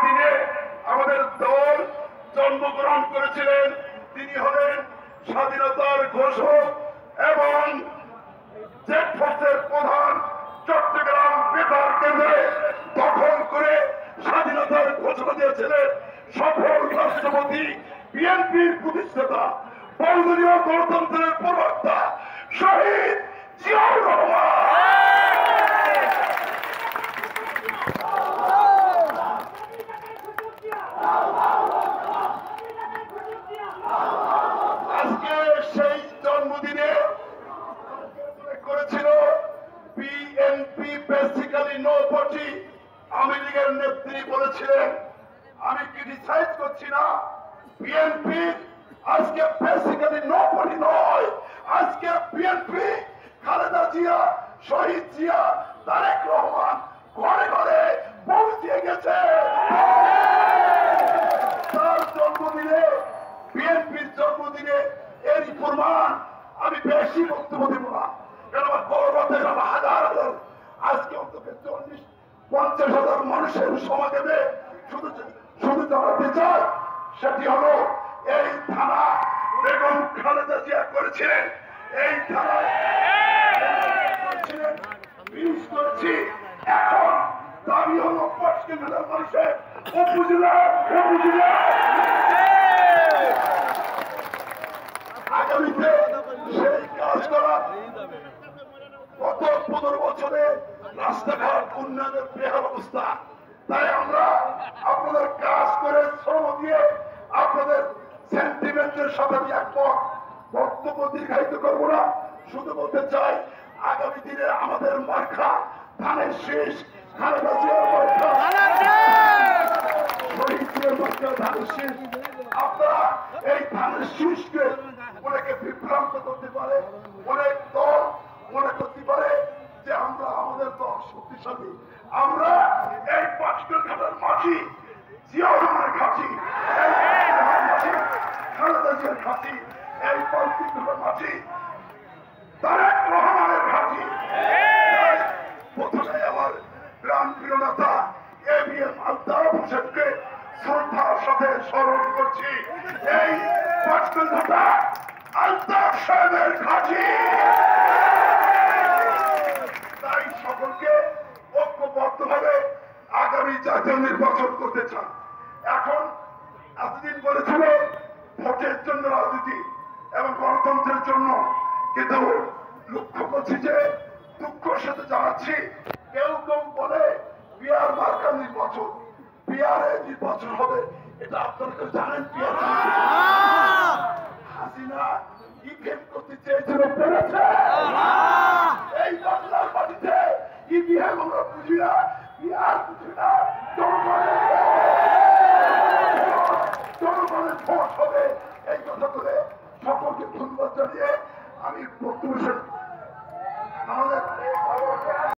দিনে আমাদের দল জন্মগ্রহণ করেছিলেন। তিনি হলেন স্বাধীনতার ঘোষক এবং জেড ফোর্সের প্রধান। চট্টগ্রাম বেতার কেন্দ্রে দখল করে স্বাধীনতার ঘোষণা দিয়েছিলেন সফল রাষ্ট্রপতি, বিএনপির প্রতিষ্ঠাতা, বহুদলীয় গণতন্ত্রের প্রবক্তা শহীদ জিয়াউর রহমান। আজকে সেই জন্মদিনে করেছিল BNP basically no party. Awami লীগের নেত্রী বলেছিলেন, আমি ক্রিটিসাইজ করছি না, বিএনপি আজকে বেসিক্যালি নো পার্টি নয়, আজকে বিএনপি খালেদা জিয়া, শহীদ জিয়া, তারেক রহমান ঘরে ঘরে পৌঁছে গেছে। তার জন্মদিনে, বিএনপির জন্মদিনে এর প্রমাণ। আমি বেশি বক্তব্য দেব না, কারণ আমার গৌরবতে হাজার হাজার, আজকে অন্তত 40-50 হাজার মানুষের সমাগমে শুধু জানাতে চাই, সেটি হলো এই থানা বেগম খালেদা জিয়া করেছিলেন। এই থানায় করেছি। এখন দাবি হলো 5,000 মানুষের উপজেলা আগামীতে সেই কাজ করা। গত 15 বছরে রাস্তাঘাট উন্নয়নের বেহাল অবস্থা। তাই আমরা আপনাদের কাজ করে শ্রম দিয়ে আপনাদের সেন্টিমেন্টের সাথে একমত। বক্তব্য দীর্ঘায়িত করব না, শুধু বলতে চাই আগামী দিনে আমাদের মার্কা ধানের শীষ, খালেদা জিয়ার মার্কা, শহীদ জিয়ার মার্কা ধানের শীষ। আপনারা এই ধানের শীষকে অনেকে বিভ্রান্ত করতে পারে, অনেক দল মনে করতে পারে যে আমরা আমাদের দল শক্তিশালী। আমরা এই পাঁচঘাটার মাটি, জিয়াউর রহমানের ঘাঁটি, খালেদা জিয়ার ঘাঁটি, এই পাঁচঘাটার মাটি তারেক রহমানের ঘাঁটি। প্রথমে আমার প্রাণ প্রিয় নেতা এবিএম আলতাফ হোসেনকে শ্রদ্ধার সাথে স্মরণ করছি। এই পাঁচঘাটা আলতাফ সাহেবের ঘাঁটি। তাই সকলকে ঐক্যবদ্ধভাবে আগামী জাতীয় নির্বাচন করতে চান। এখন এতদিন বলেছিল ভোটের জন্য রাজনীতি এবং গণতন্ত্রের জন্য, কিন্তু লক্ষ্য করছি যে দুঃখের সাথে জানাচ্ছি কেউ কেউ বলে বিহার মার্কার নির্বাচন, বিহারে নির্বাচন হবে। এটা আপনারা কেউ জানেন? বিহার হাসিনা ইভিএম করতে চেয়েছিল, পেরেছে। এই বাংলার মাটিতে ইভিএম আমরা বুঝি না, বিহার বুঝি না, জনগণের